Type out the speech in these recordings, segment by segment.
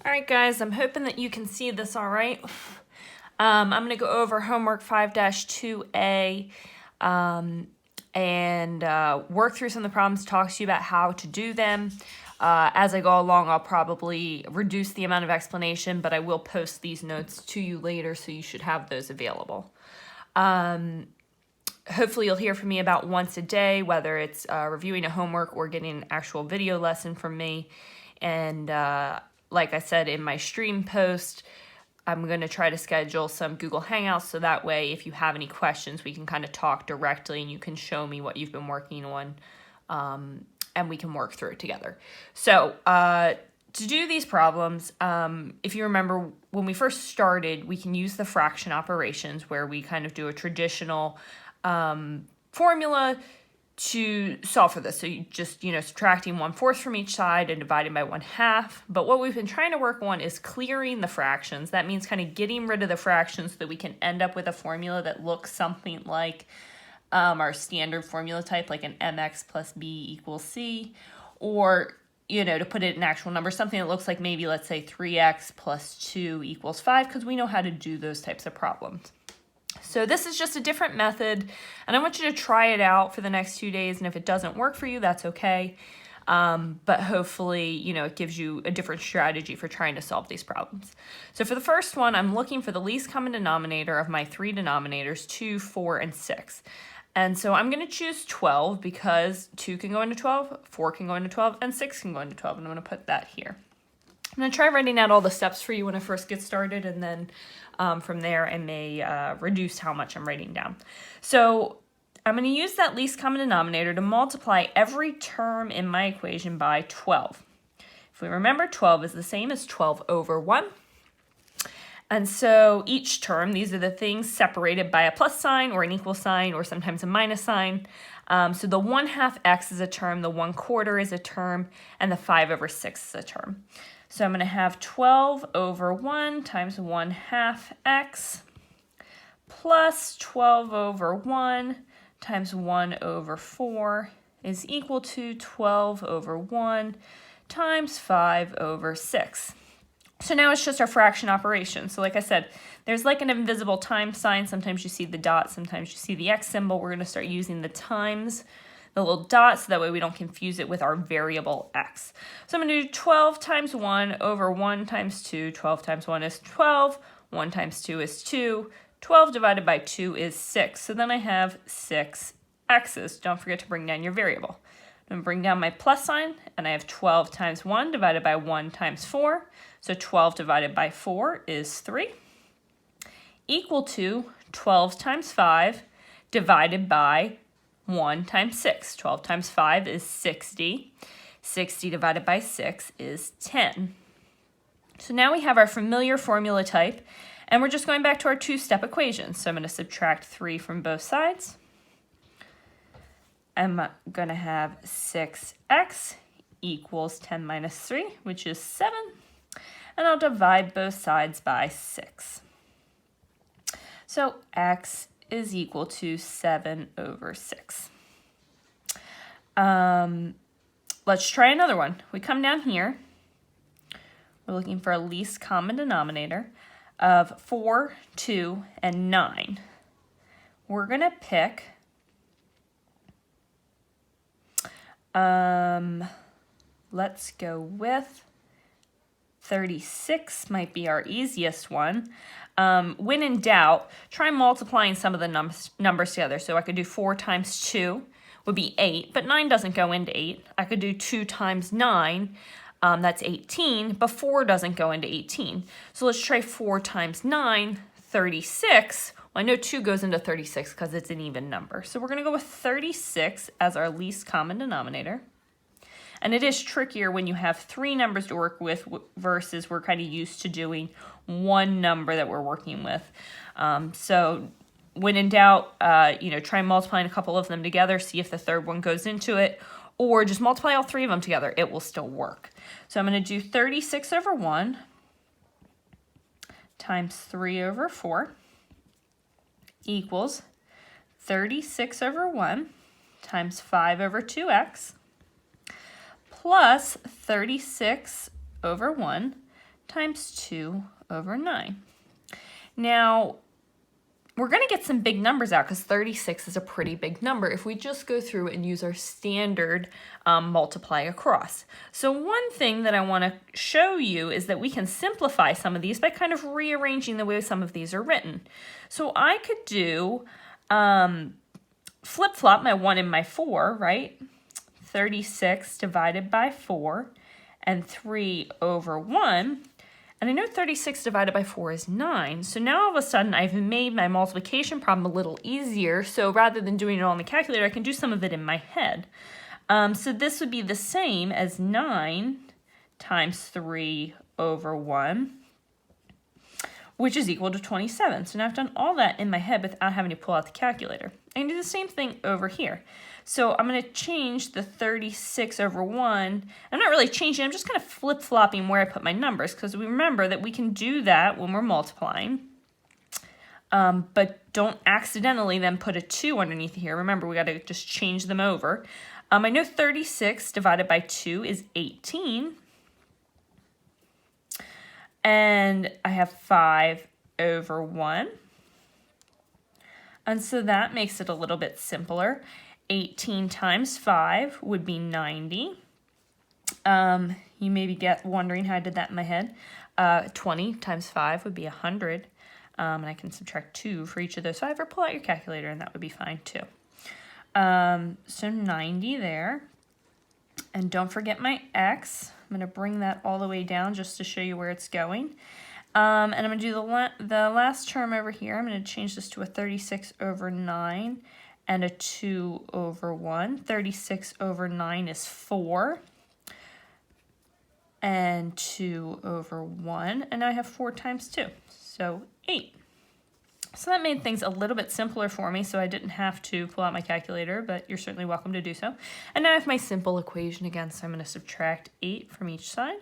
All right, guys, I'm hoping that you can see this all right. I'm going to go over homework 5-2A and work through some of the problems, talk to you about how to do them. As I go along, I'll probably reduce the amount of explanation, but I will post these notes to you later, so you should have those available. Hopefully you'll hear from me about once a day, whether it's reviewing a homework or getting an actual video lesson from me. And like I said in my stream post, I'm going to try to schedule some Google Hangouts so that way if you have any questions, we can kind of talk directly and you can show me what you've been working on, and we can work through it together. So to do these problems, if you remember when we first started, we can use the fraction operations where we kind of do a traditional formula to solve for this. So you just, subtracting 1/4 from each side and dividing by 1/2. But what we've been trying to work on is clearing the fractions. That means kind of getting rid of the fractions so that we can end up with a formula that looks something like our standard formula type, like an mx plus b equals c, or, to put it in actual numbers, something that looks like maybe, let's say 3x plus 2 equals 5, because we know how to do those types of problems. So this is just a different method, and I want you to try it out for the next 2 days, and if it doesn't work for you, that's okay. But hopefully, it gives you a different strategy for trying to solve these problems. So for the first one, I'm looking for the least common denominator of my 3 denominators, 2, 4, and 6. And so I'm going to choose 12 because 2 can go into 12, 4 can go into 12, and 6 can go into 12, and I'm going to put that here. I'm going to try writing out all the steps for you when I first get started, and then from there I may reduce how much I'm writing down. So I'm going to use that least common denominator to multiply every term in my equation by 12. If we remember, 12 is the same as 12 over 1. And so each term, these are the things separated by a plus sign or an equal sign or sometimes a minus sign. So the 1/2 x is a term, the 1/4 is a term, and the 5 over 6 is a term. So I'm going to have 12 over 1 times 1/2 x plus 12 over 1 times 1 over 4 is equal to 12 over 1 times 5 over 6. So now it's just our fraction operation. So like I said, there's like an invisible times sign. Sometimes you see the dot, sometimes you see the x symbol. We're going to start using the times, the little dot, so that way we don't confuse it with our variable x. So I'm going to do 12 times 1 over 1 times 2. 12 times 1 is 12. 1 times 2 is 2. 12 divided by 2 is 6. So then I have 6 x's. Don't forget to bring down your variable. I'm going to bring down my plus sign, and I have 12 times 1 divided by 1 times 4. So 12 divided by 4 is 3, equal to 12 times 5 divided by 1 times 6. 12 times 5 is 60. 60 divided by 6 is 10. So now we have our familiar formula type, and we're just going back to our two-step equation. So I'm going to subtract 3 from both sides. I'm going to have 6x equals 10 minus 3, which is 7. And I'll divide both sides by 6. So x is equal to 7 over 6. Let's try another one. We come down here. We're looking for a least common denominator of 4, 2, and 9. We're going to pick let's go with 36 might be our easiest one. When in doubt, try multiplying some of the numbers together. So I could do 4 times 2 would be 8, but 9 doesn't go into 8. I could do 2 times 9, that's 18, but 4 doesn't go into 18. So let's try 4 times 9, 36. Well, I know 2 goes into 36 because it's an even number. So we're going to go with 36 as our least common denominator. And it is trickier when you have 3 numbers to work with versus we're kind of used to doing one number that we're working with. So when in doubt, try multiplying a couple of them together, see if the third one goes into it, or just multiply all 3 of them together. It will still work. So I'm going to do 36 over 1 times 3 over 4 equals 36 over 1 times 5 over 2x plus 36 over 1 times 2 over 9. Now, we're going to get some big numbers out because 36 is a pretty big number if we just go through and use our standard multiply across. So one thing that I want to show you is that we can simplify some of these by kind of rearranging the way some of these are written. So I could do flip-flop my 1 and my 4, right? 36 divided by 4 and 3 over 1. And I know 36 divided by 4 is 9. So now all of a sudden I've made my multiplication problem a little easier. So rather than doing it all in the calculator, I can do some of it in my head. So this would be the same as 9 times 3 over 1, which is equal to 27. So now I've done all that in my head without having to pull out the calculator. I can do the same thing over here. So I'm going to change the 36 over 1. I'm not really changing, I'm just kind of flip-flopping where I put my numbers, because we remember that we can do that when we're multiplying. But don't accidentally then put a 2 underneath here. Remember, we got to just change them over. I know 36 divided by 2 is 18. And I have 5 over 1. And so that makes it a little bit simpler. 18 times 5 would be 90. You maybe wondering how I did that in my head. 20 times 5 would be 100. And I can subtract 2 for each of those 5, or pull out your calculator and that would be fine too. So 90 there. And don't forget my x. I'm going to bring that all the way down just to show you where it's going. And I'm going to do the last term over here. I'm going to change this to a 36 over 9 and a 2 over 1. 36 over 9 is 4. And 2 over 1. And now I have 4 times 2, so 8. So that made things a little bit simpler for me, so I didn't have to pull out my calculator, but you're certainly welcome to do so. And now I have my simple equation again, so I'm going to subtract 8 from each side.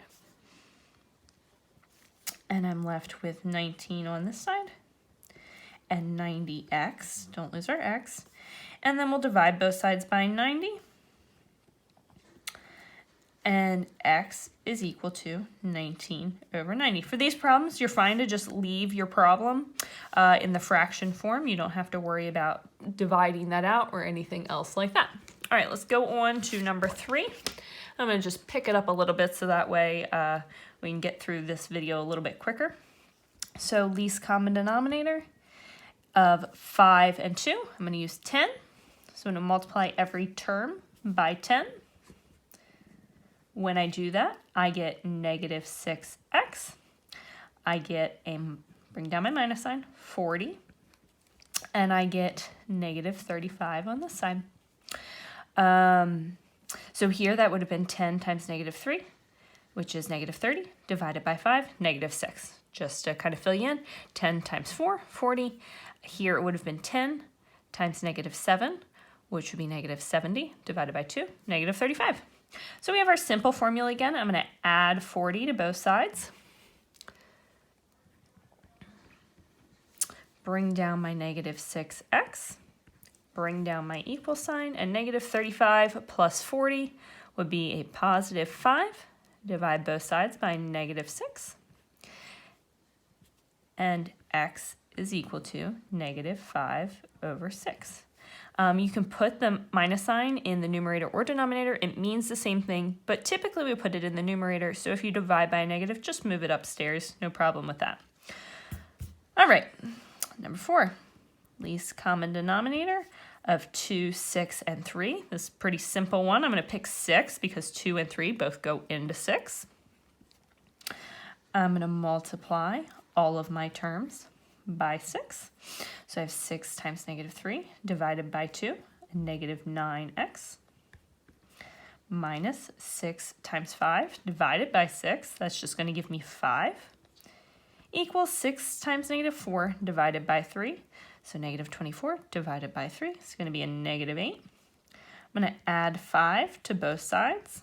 And I'm left with 19 on this side and 90x. Don't lose our x. And then we'll divide both sides by 90. And x is equal to 19 over 90. For these problems, you're fine to just leave your problem in the fraction form. You don't have to worry about dividing that out or anything else like that. All right, let's go on to number 3. I'm going to just pick it up a little bit so that way we can get through this video a little bit quicker. So least common denominator of 5 and 2. I'm going to use 10. So I'm going to multiply every term by 10. When I do that, I get negative 6x. I get bring down my minus sign, 40. And I get negative 35 on this side. So here that would have been 10 times negative 3, which is negative 30, divided by 5, negative 6. Just to kind of fill you in, 10 times 4, 40. Here it would have been 10 times negative 7, which would be negative 70, divided by 2, negative 35. So we have our simple formula again. I'm going to add 40 to both sides. Bring down my negative 6x. Bring down my equal sign. And negative 35 plus 40 would be a positive 5. Divide both sides by negative 6. And x is equal to negative 5 over 6. You can put the minus sign in the numerator or denominator. It means the same thing, but typically we put it in the numerator. So if you divide by a negative, just move it upstairs. No problem with that. All right, number 4, least common denominator of 2, 6, and 3. This is a pretty simple one. I'm going to pick 6 because 2 and 3 both go into 6. I'm going to multiply all of my terms by 6. So I have 6 times negative 3 divided by 2, negative 9x, minus 6 times 5 divided by 6, that's just going to give me 5, equals 6 times negative 4 divided by 3. So negative 24 divided by 3 is going to be a negative 8. I'm going to add 5 to both sides.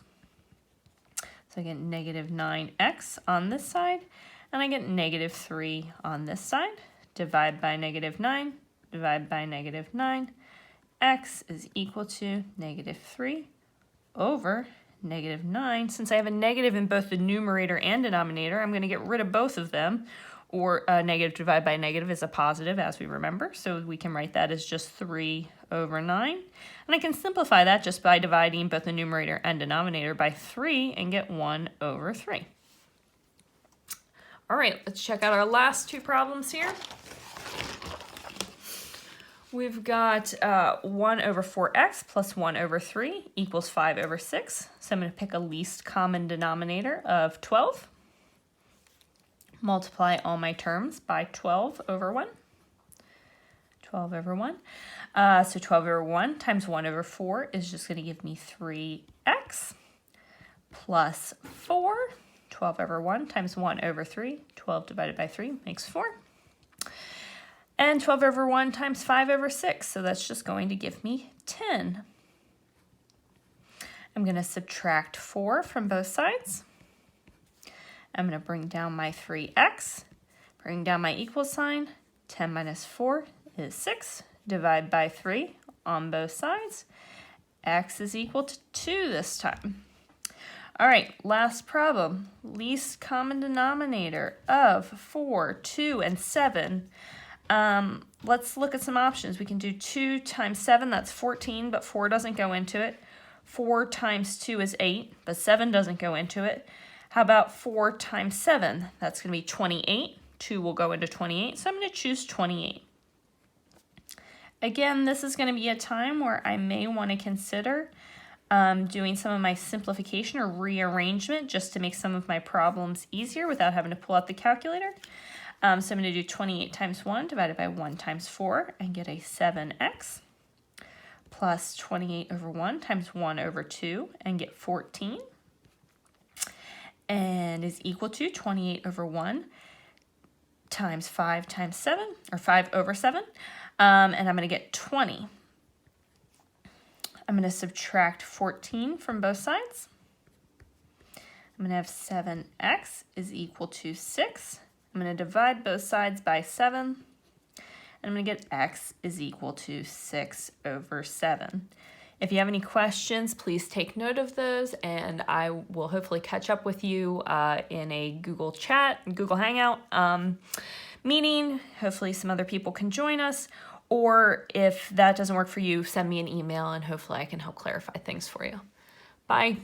So I get negative 9x on this side, and I get negative 3 on this side. Divide by negative 9, divide by negative 9. X is equal to negative 3 over negative 9. Since I have a negative in both the numerator and denominator, I'm going to get rid of both of them. Or a negative divided by a negative is a positive, as we remember. So we can write that as just 3 over 9. And I can simplify that just by dividing both the numerator and denominator by 3 and get 1 over 3. All right, let's check out our last two problems here. We've got 1 over 4x plus 1 over 3 equals 5 over 6. So I'm going to pick a least common denominator of 12. Multiply all my terms by 12 over 1. 12 over 1. So 12 over 1 times 1 over 4 is just going to give me 3x plus 4. 12 over 1 times 1 over 3. 12 divided by 3 makes 4. And 12 over 1 times 5 over 6. So that's just going to give me 10. I'm going to subtract 4 from both sides. I'm going to bring down my 3x, bring down my equal sign. 10 minus 4 is 6. Divide by 3 on both sides. X is equal to 2 this time. All right, last problem. Least common denominator of 4, 2, and 7. Let's look at some options. We can do 2 times 7, that's 14, but 4 doesn't go into it. 4 times 2 is 8, but 7 doesn't go into it. How about 4 times 7? That's going to be 28. 2 will go into 28, so I'm going to choose 28. Again, this is going to be a time where I may want to consider doing some of my simplification or rearrangement just to make some of my problems easier without having to pull out the calculator. So I'm going to do 28 times 1 divided by 1 times 4 and get a 7x plus 28 over 1 times 1 over 2 and get 14. And is equal to 28 over 1 times 5 times 7, or 5 over 7, and I'm going to get 20. I'm going to subtract 14 from both sides. I'm going to have 7x is equal to 6. I'm going to divide both sides by 7, and I'm going to get x is equal to 6 over 7. If you have any questions, please take note of those, and I will hopefully catch up with you in a Google chat, Google Hangout meeting. Hopefully some other people can join us, or if that doesn't work for you, send me an email, and hopefully I can help clarify things for you. Bye.